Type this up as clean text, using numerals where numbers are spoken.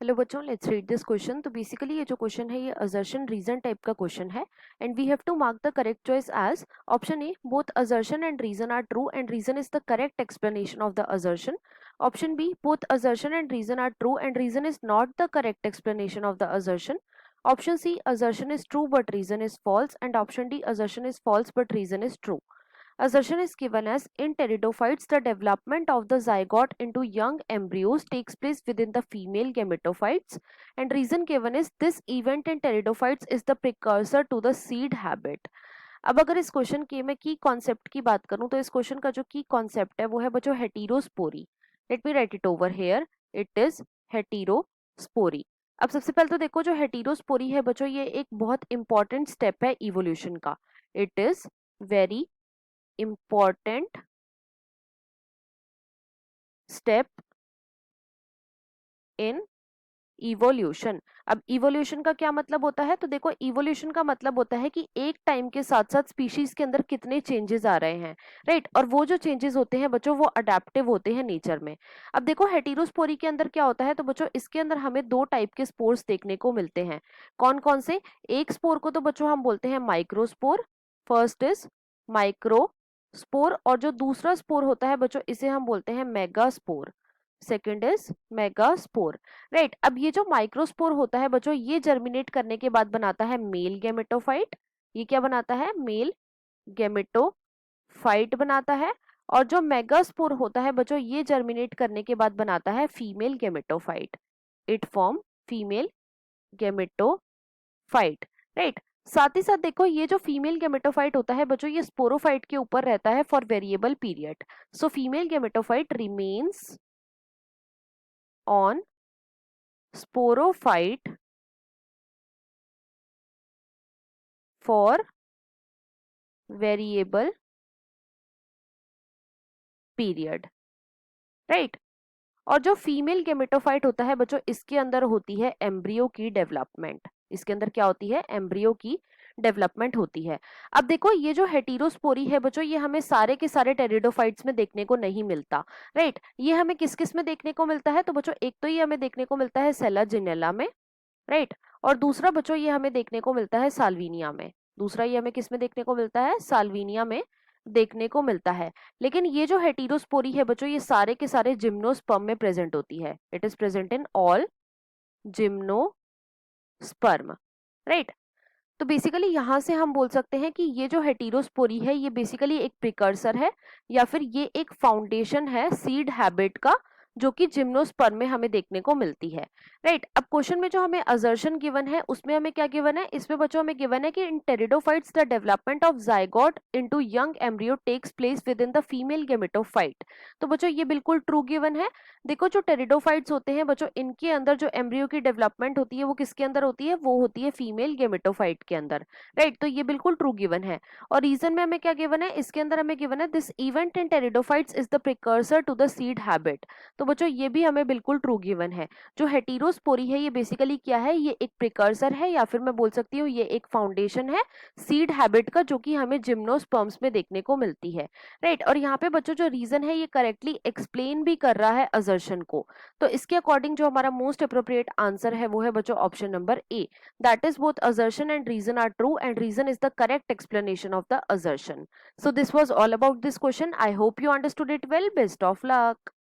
Hello बच्चों, let's read this question. तो basically ये जो क्वेश्चन है ये असर्शन रीजन टाइप का क्वेश्चन है and we have to mark the correct choice as option A, both assertion and reason are true and reason is the correct explanation of the assertion. Option B, both assertion and reason are true and reason is not the correct explanation of the assertion. Option C, assertion is true but reason is false, and option D, assertion is false but reason is true. Assertion is given as in pteridophytes, the development of the zygote into young embryos takes place within the female gametophytes, and reason given is this event in pteridophytes is the precursor to the seed habit. अब अगर इस question के मैं की concept की बात करूं तो इस क्वेश्चन का जो की कॉन्सेप्ट है वो है बच्चों heterospory. Let me right it over here, it is heterospory. अब सबसे पहले तो देखो, जो हेटेरोस्पोरी है बच्चों ये एक बहुत इंपॉर्टेंट स्टेप है इवोल्यूशन का। It is very important step in evolution. अब इवोल्यूशन का क्या मतलब होता है? तो देखो, इवोल्यूशन का मतलब होता है कि एक टाइम के साथ साथ स्पीशीज के अंदर कितने चेंजेस आ रहे हैं, राइट? और वो जो चेंजेस होते हैं बच्चों वो अडेप्टिव होते हैं नेचर में। अब देखो, हेटेरोस्पोरी के अंदर क्या होता है? तो बच्चों इसके अंदर हमें दो टाइप के स्पोर्स देखने को मिलते हैं। कौन कौन से? एक स्पोर को तो बच्चों हम बोलते हैं माइक्रोस्पोर। फर्स्ट इज माइक्रोस्पोर, और जो दूसरा स्पोर होता है बच्चों इसे हम बोलते हैं megaspore. Second is megaspore, right. अब ये जो माइक्रोस्पोर होता है बच्चों ये जर्मिनेट करने के बाद बनाता है मेल गेमेटोफाइट। ये क्या बनाता है? मेल गेमेटोफाइट बनाता है। और जो मेगास्पोर होता है बच्चों ये जर्मिनेट करने के बाद बनाता है female gametophyte. It form female gametophyte, right. साथ ही साथ देखो, ये जो फीमेल गेमेटोफाइट होता है बच्चों ये स्पोरोफाइट के ऊपर रहता है for variable period. So female gametophyte remains on sporophyte for variable period, right. और जो फीमेल गेमेटोफाइट होता है बच्चों इसके अंदर होती है एम्ब्रियो की डेवलपमेंट। इसके अंदर क्या होती है? एम्ब्रियो की डेवलपमेंट होती है। अब देखो, ये जो हेटेरोस्पोरी है बच्चों ये हमें सारे के सारे टेरिडोफाइट्स में देखने को नहीं मिलता, राइट। ये हमें किस किस में देखने को मिलता है? तो बच्चों एक तो ये हमें देखने को मिलता है सेलाजिनेला में, राइट। और दूसरा बच्चों ये हमें देखने को मिलता है साल्विनिया में। दूसरा ये हमें किस में देखने को मिलता है? साल्विनिया में देखने को मिलता है। लेकिन ये जो हेटेरोस्पोरी है बच्चों ये सारे के सारे जिम्नोस्पर्म में प्रेजेंट होती है। It is present in all gymnosperm, right. तो बेसिकली यहां से हम बोल सकते हैं कि ये जो हेटेरोस्पोरी है ये बेसिकली एक प्रिकर्सर है या फिर ये एक फाउंडेशन है सीड हैबिट का, जो कि जिम्नोस्पर्म में हमें देखने को मिलती है, राइट। अब क्वेश्चन में जो हमें असर्शन गिवन है उसमें हमें क्या गिवन है? इसमें बच्चों हमें गिवन है कि in pteridophytes the development of zygote into young embryo takes place within the female gametophyte. तो बच्चों ये बिल्कुल ट्रू गिवन है। देखो, जो टेरिडोफाइट्स होते हैं बच्चों इनके अंदर जो एम्ब्रियो की डेवलपमेंट होती है वो किसके अंदर होती है? वो होती है फीमेल गेमेटोफाइट के अंदर, राइट। तो ये बिल्कुल ट्रू गिवन है। और रीजन में हमें क्या गिवन है? इसके अंदर हमें गिवन है this event in pteridophytes is the precursor to the seed habit. तो बच्चों ये भी हमें बिल्कुल ट्रू गिवन है। जो हेटेरोस्पोरी है ये बेसिकली क्या है? ये एक प्रिकर्सर है या फिर मैं बोल सकती हूँ ये एक फाउंडेशन है सीड हैबिट का, जो कि हमें जिम्नोस्पर्म्स में देखने को मिलती है, राइट। और यहाँ पे बच्चों जो रीजन है ये करेक्टली एक्सप्लेन भी कर रहा है असर्शन को। तो इसके अकॉर्डिंग जो हमारा मोस्ट अप्रोप्रिएट आंसर है वो है बच्चों option number A, that is both assertion and reason are true and reason is the correct explanation of the assertion. So this was all about this question. I hope you understood it well. Best of luck.